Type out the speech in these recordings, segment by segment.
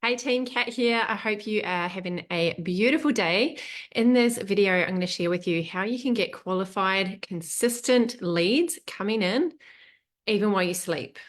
Hey team, Kat here. I hope you are having a beautiful day. In this video, I'm going to share with you how you can get qualified, consistent leads coming in even while you sleep.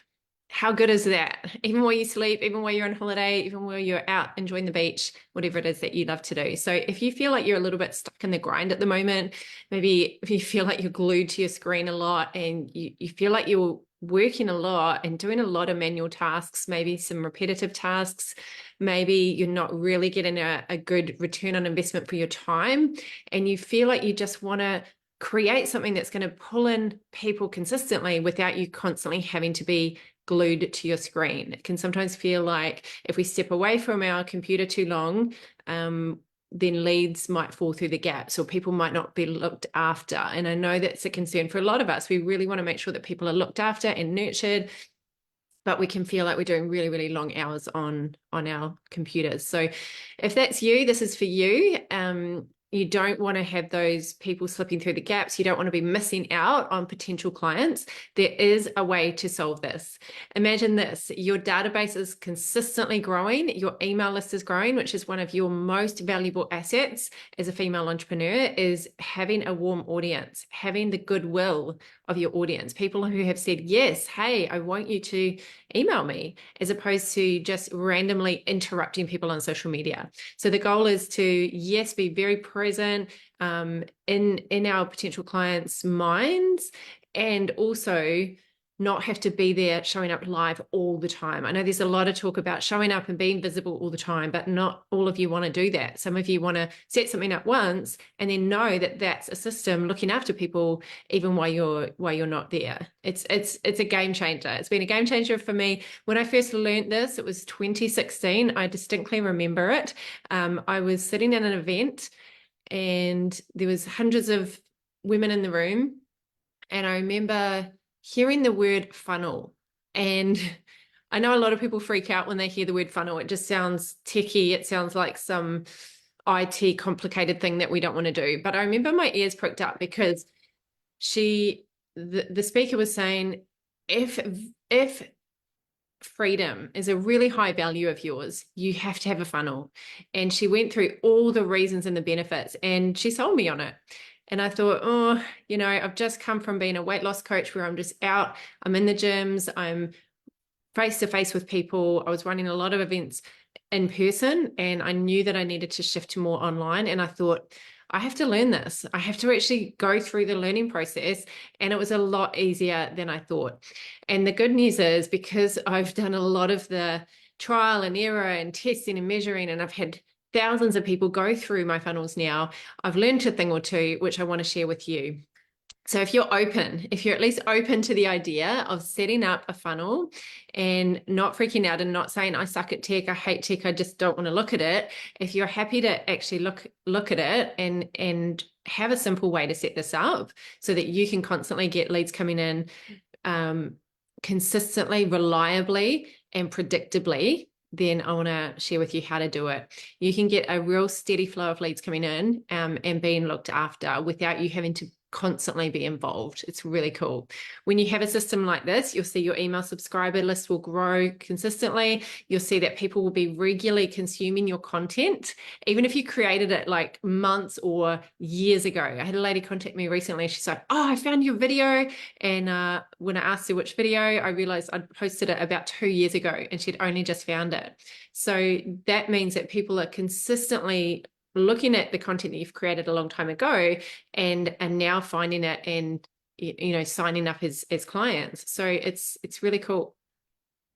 How good is that? Even while you sleep, even while you're on holiday, even while you're out enjoying the beach, whatever it is that you love to do. So if you feel like you're a little bit stuck in the grind at the moment, maybe if you feel like you're glued to your screen a lot and you feel like you're working a lot and doing a lot of manual tasks, maybe some repetitive tasks, maybe you're not really getting a good return on investment for your time, and you feel like you just want to create something that's going to pull in people consistently without you constantly having to be glued to your screen. It can sometimes feel like if we step away from our computer too long, then leads might fall through the gaps or people might not be looked after. And I know that's a concern for a lot of us. We really want to make sure that people are looked after and nurtured, but we can feel like we're doing really, really long hours on our computers. So if that's you, this is for you. You don't want to have those people slipping through the gaps. You don't want to be missing out on potential clients. There is a way to solve this. Imagine this: your database is consistently growing, your email list is growing, which is one of your most valuable assets as a female entrepreneur, is having a warm audience, having the goodwill of your audience, people who have said, yes, hey, I want you to email me, as opposed to just randomly interrupting people on social media. So the goal is to, yes, be very present in our potential clients' minds, and also not have to be there showing up live all the time. I know there's a lot of talk about showing up and being visible all the time, but not all of you want to do that. Some of you want to set something up once and then know that that's a system looking after people even while you're not there. It's a game changer. It's been a game changer for me. When I first learned this, it was 2016. I distinctly remember it. I was sitting in an event and there was hundreds of women in the room, and I remember hearing the word funnel. And I know a lot of people freak out when they hear the word funnel. It just sounds techie. It sounds like some IT complicated thing that we don't want to do. But I remember my ears pricked up because the speaker was saying, if freedom is a really high value of yours, you have to have a funnel. And she went through all the reasons and the benefits, and she sold me on it. And I thought, oh, I've just come from being a weight loss coach where I'm just out, I'm in the gyms, I'm face to face with people. I was running a lot of events in person, and I knew that I needed to shift to more online. And I thought, I have to learn this. I have to actually go through the learning process. And it was a lot easier than I thought. And the good news is, because I've done a lot of the trial and error and testing and measuring, and I've had thousands of people go through my funnels now, I've learned a thing or two, which I want to share with you. So if you're at least open to the idea of setting up a funnel and not freaking out and not saying, I suck at tech, I hate tech, I just don't want to look at it. If you're happy to actually look at it and have a simple way to set this up so that you can constantly get leads coming in consistently, reliably, and predictably, then I want to share with you how to do it. You can get a real steady flow of leads coming in and being looked after without you having to constantly be involved. It's really cool. When you have a system like this, you'll see your email subscriber list will grow consistently. You'll see that people will be regularly consuming your content, even if you created it like months or years ago. I had a lady contact me recently. She's like, oh, I found your video. And when I asked her which video, I realized I'd posted it about 2 years ago and she'd only just found it. So that means that people are consistently looking at the content that you've created a long time ago and now finding it and signing up as clients. So it's really cool.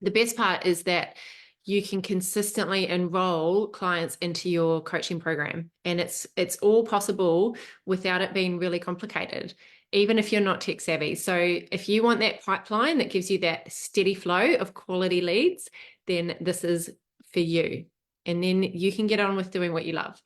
The best part is that you can consistently enroll clients into your coaching program, and it's all possible without it being really complicated, even if you're not tech savvy. So if you want that pipeline that gives you that steady flow of quality leads, then this is for you. And then you can get on with doing what you love.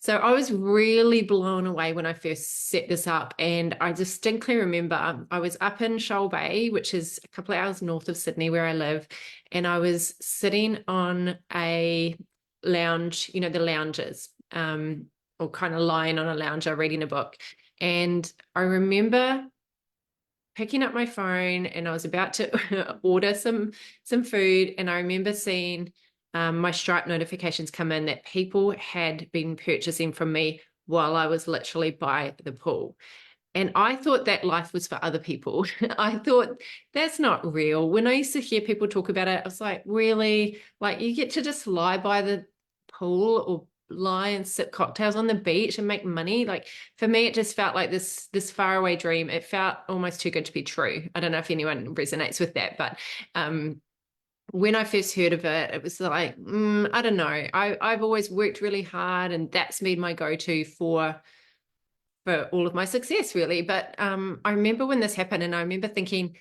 So I was really blown away when I first set this up. And I distinctly remember I was up in Shoal Bay, which is a couple of hours north of Sydney where I live. And I was sitting on a lounge, the lounges, or kind of lying on a lounger reading a book. And I remember picking up my phone and I was about to order some food. And I remember seeing my Stripe notifications come in that people had been purchasing from me while I was literally by the pool. And I thought that life was for other people. I thought that's not real. When I used to hear people talk about it, I was like, really? Like you get to just lie by the pool or lie and sip cocktails on the beach and make money? Like for me, it just felt like this faraway dream. It felt almost too good to be true. I don't know if anyone resonates with that, but when I first heard of it, it was like, I don't know. I've always worked really hard, and that's been my go-to for all of my success, really. But I remember when this happened, and I remember thinking,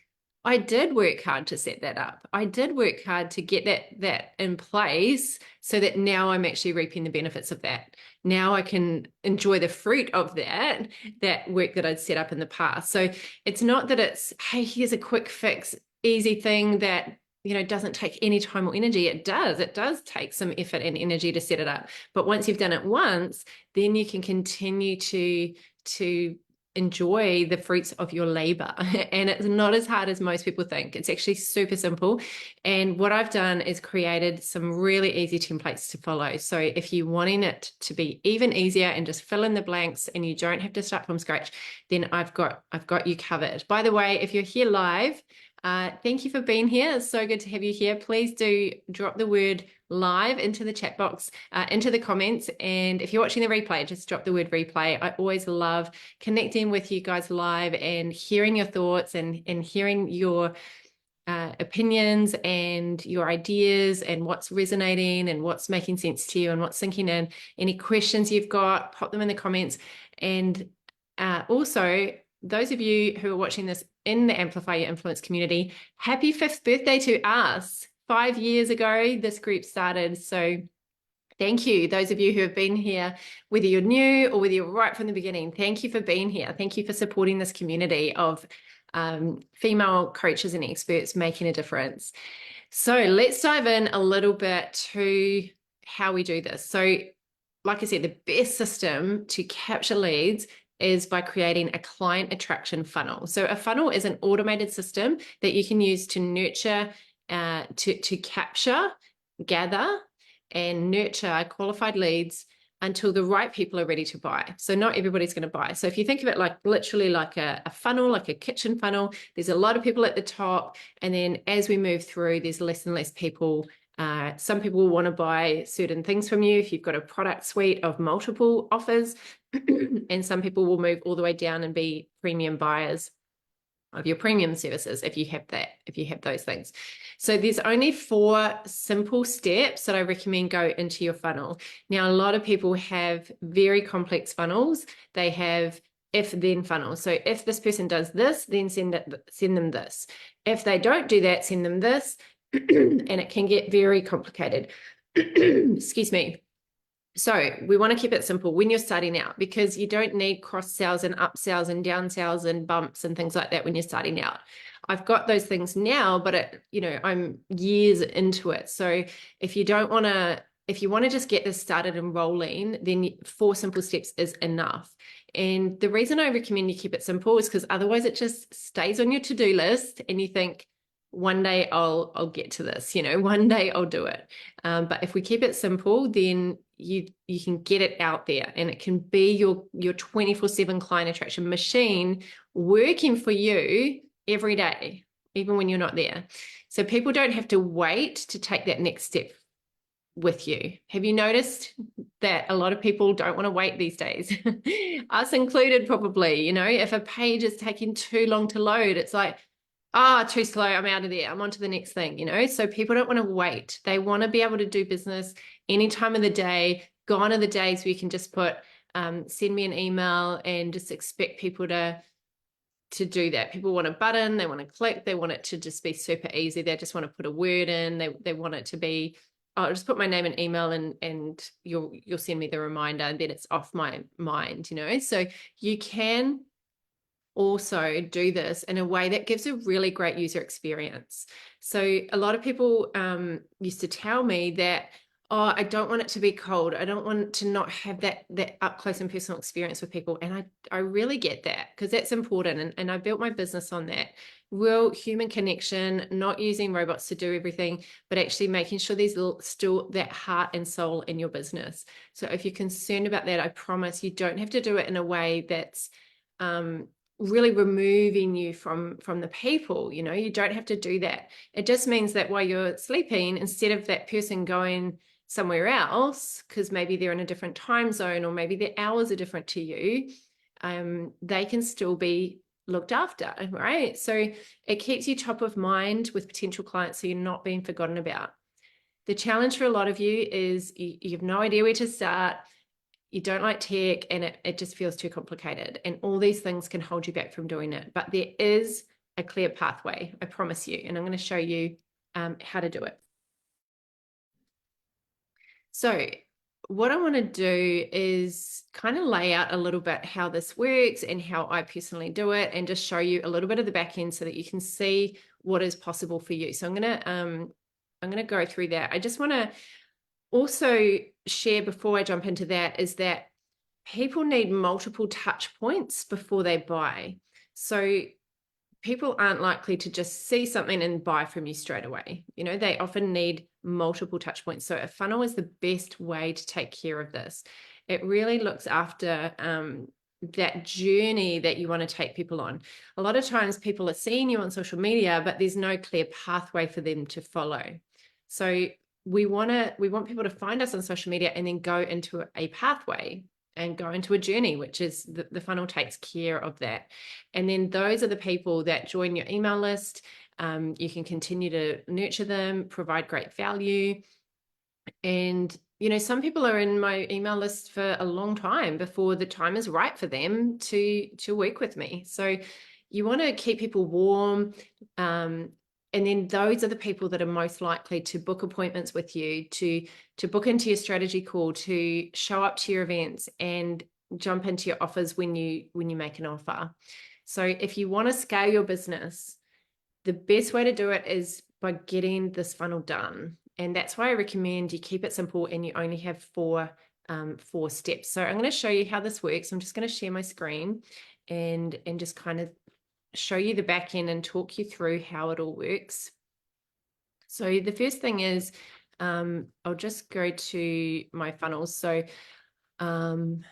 I did work hard to set that up. I did work hard to get that in place so that now I'm actually reaping the benefits of that. Now I can enjoy the fruit of that work that I'd set up in the past. So it's not that it's, hey, here's a quick fix, easy thing that doesn't take any time or energy. It does take some effort and energy to set it up. But once you've done it once, then you can continue to enjoy the fruits of your labor. And it's not as hard as most people think. It's actually super simple. And what I've done is created some really easy templates to follow. So if you're wanting it to be even easier and just fill in the blanks and you don't have to start from scratch, then I've got you covered. By the way, if you're here live, thank you for being here. It's so good to have you here. Please do drop the word live into the chat box, into the comments. And if you're watching the replay, just drop the word replay. I always love connecting with you guys live and hearing your thoughts and hearing your opinions and your ideas and what's resonating and what's making sense to you and what's sinking in. Any questions you've got, pop them in the comments. And also, those of you who are watching this in the Amplify Your Influence community, happy 5th birthday to us. 5 years ago, this group started. So thank you. Those of you who have been here, whether you're new or whether you're right from the beginning, thank you for being here. Thank you for supporting this community of female coaches and experts making a difference. So let's dive in a little bit to how we do this. So like I said, the best system to capture leads is by creating a client attraction funnel. So a funnel is an automated system that you can use to nurture, to capture, gather, and nurture qualified leads until the right people are ready to buy. So not everybody's going to buy. So if you think of it like literally like a funnel, like a kitchen funnel, there's a lot of people at the top. And then as we move through, there's less and less people. Some people will want to buy certain things from you if you've got a product suite of multiple offers. And some people will move all the way down and be premium buyers of your premium services if you have those things. So there's only 4 simple steps that I recommend go into your funnel. Now, a lot of people have very complex funnels. They have if-then funnels. So if this person does this, then send them this. If they don't do that, send them this. And it can get very complicated. Excuse me. So we want to keep it simple when you're starting out, because you don't need cross sells and upsells and downsells and bumps and things like that when you're starting out. I've got those things now, but I'm years into it. So if you want to just get this started and rolling, then 4 simple steps is enough. And the reason I recommend you keep it simple is because otherwise it just stays on your to-do list and you think, one day I'll get to this, one day I'll do it. But if we keep it simple, then you can get it out there and it can be your 24/7 client attraction machine working for you every day, even when you're not there. So people don't have to wait to take that next step with you. Have you noticed that a lot of people don't want to wait these days? Us included, probably. If a page is taking too long to load, it's like, too slow, I'm out of there, I'm on to the next thing, So people don't want to wait. They want to be able to do business any time of the day. Gone are the days where you can just put, send me an email and just expect people to do that. People want a button, they want to click, they want it to just be super easy. They just want to put a word in, they want it to be, I'll just put my name and email and you'll send me the reminder and then it's off my mind, So you can also do this in a way that gives a really great user experience. So a lot of people used to tell me that oh, I don't want it to be cold. I don't want to not have that up close and personal experience with people. And I really get that because that's important. And I built my business on that. Real human connection, not using robots to do everything, but actually making sure there's still that heart and soul in your business. So if you're concerned about that, I promise you don't have to do it in a way that's really removing you from the people. You don't have to do that. It just means that while you're sleeping, instead of that person going somewhere else, because maybe they're in a different time zone or maybe their hours are different to you, they can still be looked after, right? So it keeps you top of mind with potential clients so you're not being forgotten about. The challenge for a lot of you is you have no idea where to start, you don't like tech, and it just feels too complicated. And all these things can hold you back from doing it. But there is a clear pathway, I promise you. And I'm going to show you how to do it. So what I want to do is kind of lay out a little bit how this works and how I personally do it, and just show you a little bit of the back end so that you can see what is possible for you. So I'm going to go through that. I just want to also share before I jump into that is that people need multiple touch points before they buy. So people aren't likely to just see something and buy from you straight away. They often need multiple touch points. So a funnel is the best way to take care of this. It really looks after that journey that you want to take people on. A lot of times people are seeing you on social media, but there's no clear pathway for them to follow. So we want people to find us on social media and then go into a pathway and go into a journey, which is the funnel takes care of that. And then those are the people that join your email list. You can continue to nurture them, provide great value. And, some people are in my email list for a long time before the time is right for them to work with me. So you want to keep people warm. And then those are the people that are most likely to book appointments with you, to book into your strategy call, to show up to your events and jump into your offers when you make an offer. So if you want to scale your business, the best way to do it is by getting this funnel done. And that's why I recommend you keep it simple and you only have four steps. So I'm going to show you how this works. I'm just going to share my screen and just kind of show you the back end and talk you through how it all works. So the first thing is, I'll just go to my funnels. So in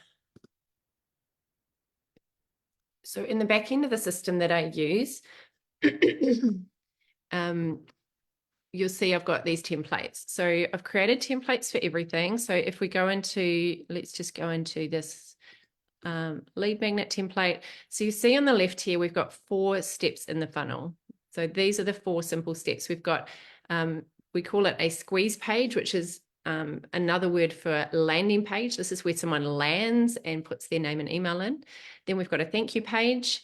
the back end of the system that I use, you'll see I've got these templates. So I've created templates for everything. So if we go into, let's just go into this lead magnet template. So you see on the left here, we've got 4 steps in the funnel. So these are the 4 simple steps. We've got, we call it a squeeze page, which is another word for landing page. This is where someone lands and puts their name and email in. Then we've got a thank you page.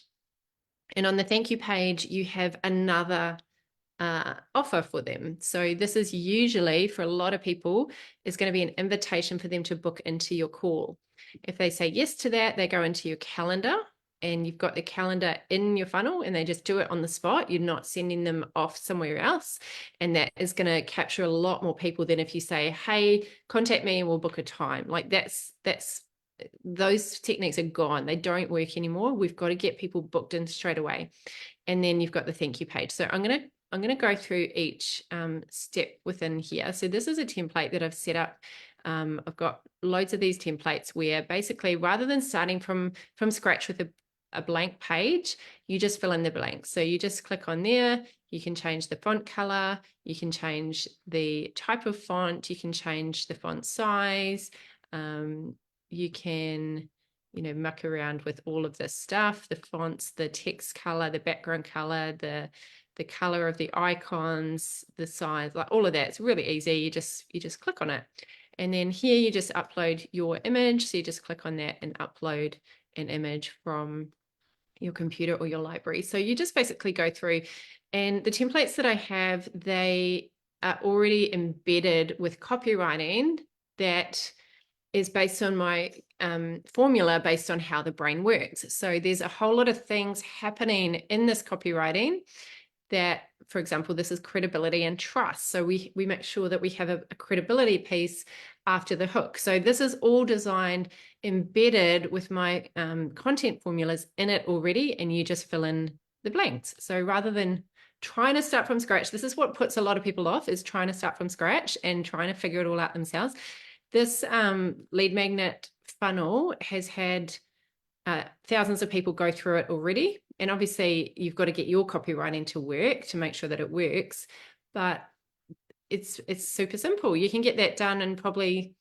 And on the thank you page, you have another offer for them. So this is usually, for a lot of people, is going to be an invitation for them to book into your call. If they say yes to that, they go into your calendar and you've got the calendar in your funnel and they just do it on the spot. You're not sending them off somewhere else. And that is going to capture a lot more people than if you say, hey, contact me and we'll book a time. Like those techniques are gone. They don't work anymore. We've got to get people booked in straight away. And then you've got the thank you page. So I'm going to go through each step within here. So this is a template that I've set up. I've got loads of these templates where basically rather than starting from scratch with a blank page, you just fill in the blanks. So you just click on there. You can change the font color. You can change the type of font. You can change the font size. You can muck around with all of this stuff, the fonts, the text color, the background color, the color of the icons, the size, like all of that. It's really easy. You just click on it. And then here you just upload your image. So you just click on that and upload an image from your computer or your library. So you just basically go through, and the templates that I have, they are already embedded with copywriting that is based on my formula based on how the brain works. So there's a whole lot of things happening in this copywriting that, for example, this is credibility and trust. So we make sure that we have a credibility piece after the hook. So this is all designed, embedded with my content formulas in it already, and you just fill in the blanks. So rather than trying to start from scratch, this is what puts a lot of people off, is trying to start from scratch and trying to figure it all out themselves. This lead magnet funnel has had thousands of people go through it already. And obviously you've got to get your copywriting to work to make sure that it works. But it's super simple. You can get that done in probably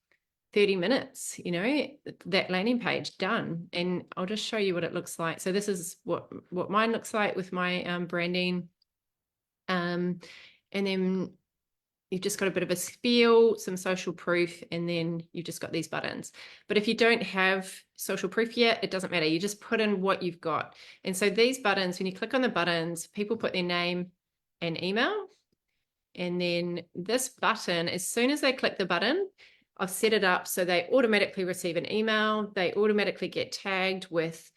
30 minutes, you know, that landing page done. And I'll just show you what it looks like. So this is what mine looks like with my branding. And then you've just got a bit of a spiel, some social proof, and then you've just got these buttons. But if you don't have social proof yet, it doesn't matter. You just put in what you've got. And so these buttons, when you click on the buttons, people put their name and email. And then this button, as soon as they click the button, I've set it up so they automatically receive an email. They automatically get tagged with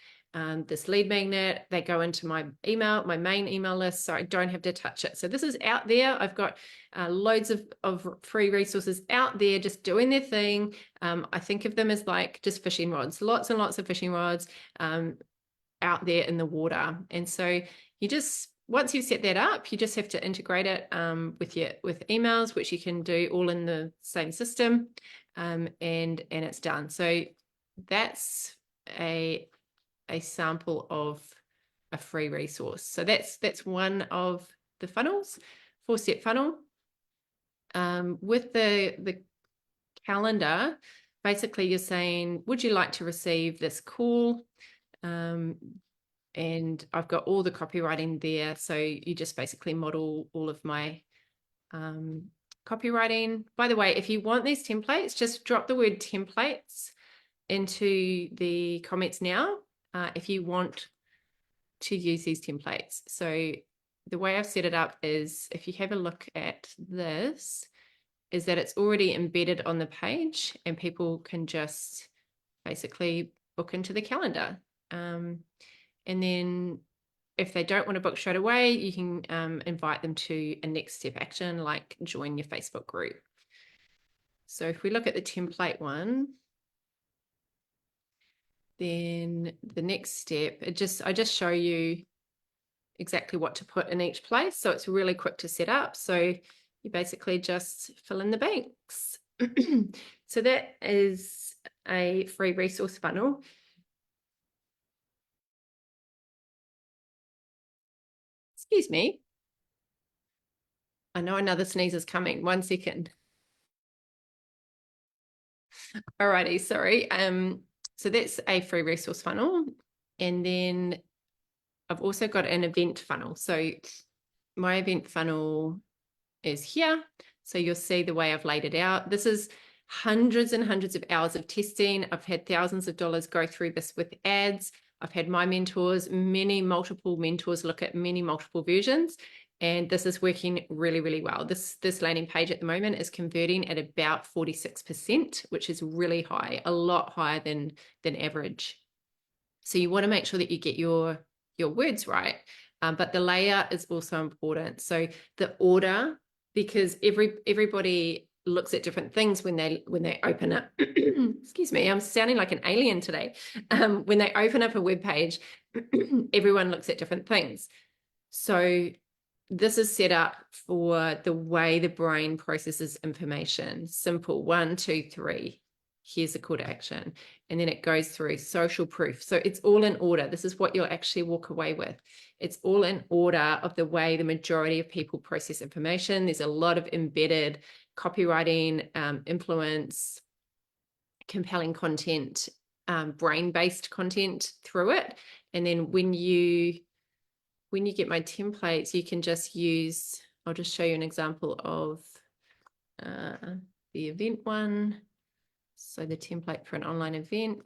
this lead magnet. They go into my email, my main email list, so I don't have to touch it. So this is out there. I've got loads of free resources out there just doing their thing. I think of them as like just fishing rods, lots and lots of fishing rods out there in the water. And so you just, once you've set that up, you just have to integrate it with emails, which you can do all in the same system, and it's done. So that's a sample of a free resource. So that's one of the funnels, 4-step funnel. With the calendar, basically you're saying, would you like to receive this call? And I've got all the copywriting there. So you just basically model all of my copywriting. By the way, if you want these templates, just drop the word templates into the comments now if you want to use these templates. So the way I've set it up is, if you have a look at this, is that it's already embedded on the page and people can just basically book into the calendar. And then if they don't want to book straight away, you can invite them to a next step action, like join your Facebook group. So if we look at the template one, then the next step, I just show you exactly what to put in each place. So it's really quick to set up. So you basically just fill in the blanks. So that is a free resource funnel. Excuse me. I know another sneeze is coming. 1 second. Alrighty, sorry. So that's a free resource funnel. And then I've also got an event funnel. So my event funnel is here. So you'll see the way I've laid it out. This is hundreds and hundreds of hours of testing. I've had thousands of dollars go through this with ads. I've had my mentors, multiple mentors look at multiple versions. And this is working really, really well. This landing page at the moment is converting at about 46%, which is really high, a lot higher than average. So you want to make sure that you get your words right. But the layout is also important. So the order, because everybody looks at different things when they open up. Excuse me, I'm sounding like an alien today. When they open up a web page, everyone looks at different things. So this is set up for the way the brain processes information. Simple, 1, 2, 3. Here's a call to action. And then it goes through social proof. So it's all in order. This is what you'll actually walk away with. It's all in order of the way the majority of people process information. There's a lot of embedded copywriting, influence, compelling content, brain-based content through it. And then when you get my templates, you can just use, I'll just show you an example of the event one. So the template for an online event.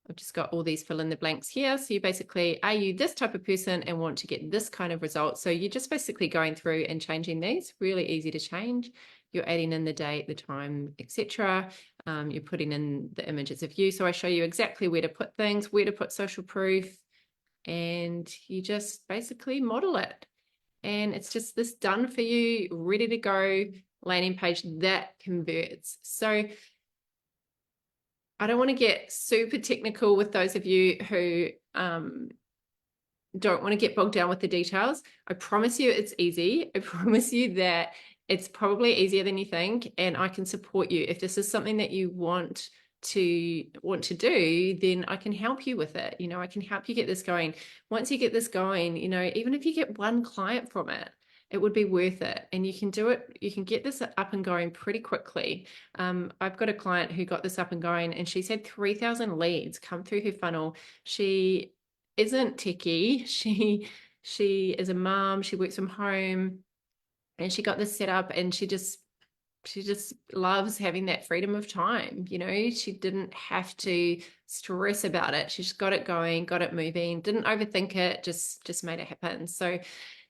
I've just got all these fill in the blanks here. So you basically, are you this type of person and want to get this kind of result? So you're just basically going through and changing these, really easy to change. You're adding in the date, the time, etc. You're putting in the images of you. So I show you exactly where to put things, where to put social proof. and you just basically model it. And it's just this done for you, ready to go landing page that converts. So I don't want to get super technical with those of you who don't want to get bogged down with the details. I promise you it's easy. I promise you that it's probably easier than you think, and I can support you. If this is something that you want to do, then I can help you with it. I can help you get this going. Once you get this going, even if you get one client from it, it would be worth it. And you can do it, you can get this up and going pretty quickly. I've got a client who got this up and going, and she's had 3,000 leads come through her funnel. She isn't techie. She is a mom. She works from home, and she got this set up, and she just loves having that freedom of time. She didn't have to stress about it. She just got it going, got it moving, didn't overthink it, just made it happen. So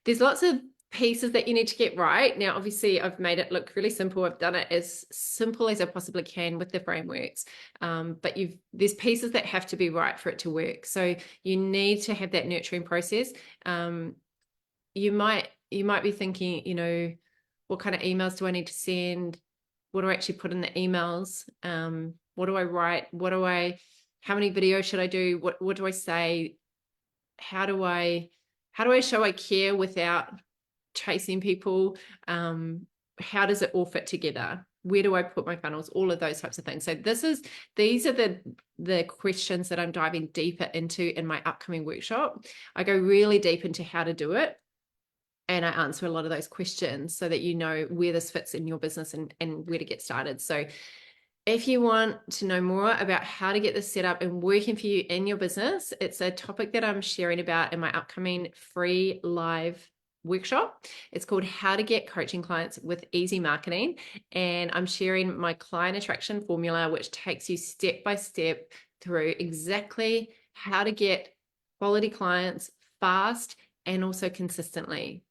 there's lots of pieces that you need to get right. Now, obviously, I've made it look really simple. I've done it as simple as I possibly can with the frameworks. But there's pieces that have to be right for it to work. So you need to have that nurturing process. You might be thinking, what kind of emails do I need to send? What do I actually put in the emails? What do I write? How many videos should I do? What do I say? How do I show I care without chasing people? How does it all fit together? Where do I put my funnels? All of those types of things. So these are the questions that I'm diving deeper into in my upcoming workshop. I go really deep into how to do it, and I answer a lot of those questions so that you know where this fits in your business and where to get started. So if you want to know more about how to get this set up and working for you in your business, it's a topic that I'm sharing about in my upcoming free live workshop. It's called How to Get Coaching Clients with Easy Marketing. And I'm sharing my client attraction formula, which takes you step by step through exactly how to get quality clients fast and also consistently.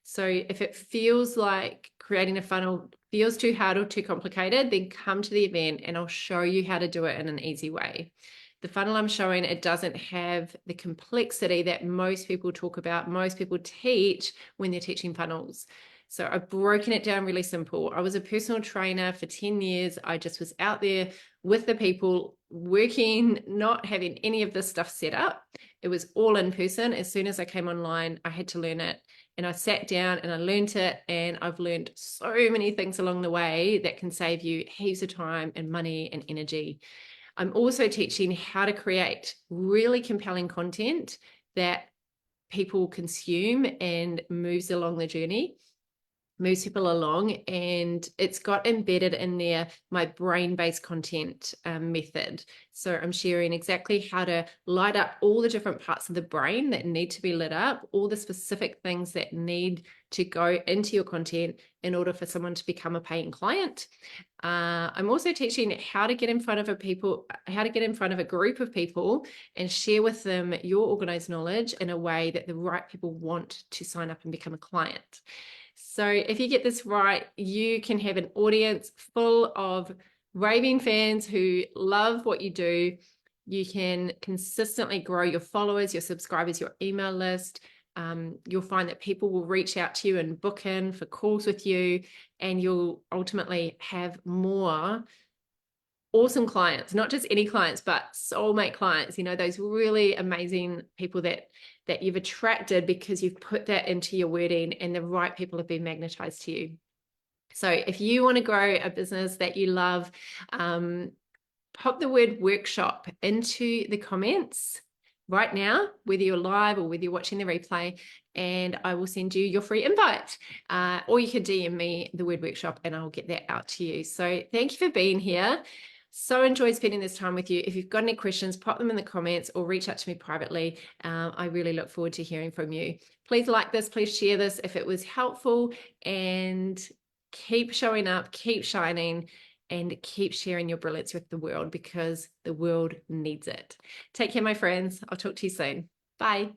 So if it feels like creating a funnel feels too hard or too complicated, then come to the event and I'll show you how to do it in an easy way. The funnel I'm showing, it doesn't have the complexity that most people talk about, most people teach when they're teaching funnels. So I've broken it down really simple. I was a personal trainer for 10 years. I just was out there with the people working, not having any of this stuff set up. It was all in person. As soon as I came online, I had to learn it. And I sat down and I learned it, and I've learned so many things along the way that can save you heaps of time and money and energy. I'm also teaching how to create really compelling content that people consume and moves along the journey, moves people along, and it's got embedded in there my brain-based content method. So I'm sharing exactly how to light up all the different parts of the brain that need to be lit up, all the specific things that need to go into your content in order for someone to become a paying client. I'm also teaching how to get in front of a group of people and share with them your organized knowledge in a way that the right people want to sign up and become a client. So if you get this right, you can have an audience full of raving fans who love what you do. You can consistently grow your followers, your subscribers, your email list. You'll find that people will reach out to you and book in for calls with you, and you'll ultimately have more awesome clients, not just any clients, but soulmate clients, those really amazing people that you've attracted because you've put that into your wording and the right people have been magnetized to you. So if you want to grow a business that you love, pop the word workshop into the comments right now, whether you're live or whether you're watching the replay, and I will send you your free invite. Or you can DM me the word workshop and I'll get that out to you. So thank you for being here. So enjoyed spending this time with you. If you've got any questions, pop them in the comments or reach out to me privately. I really look forward to hearing from you. Please like this, please share this if it was helpful, and keep showing up, keep shining, and keep sharing your brilliance with the world because the world needs it. Take care, my friends. I'll talk to you soon. Bye.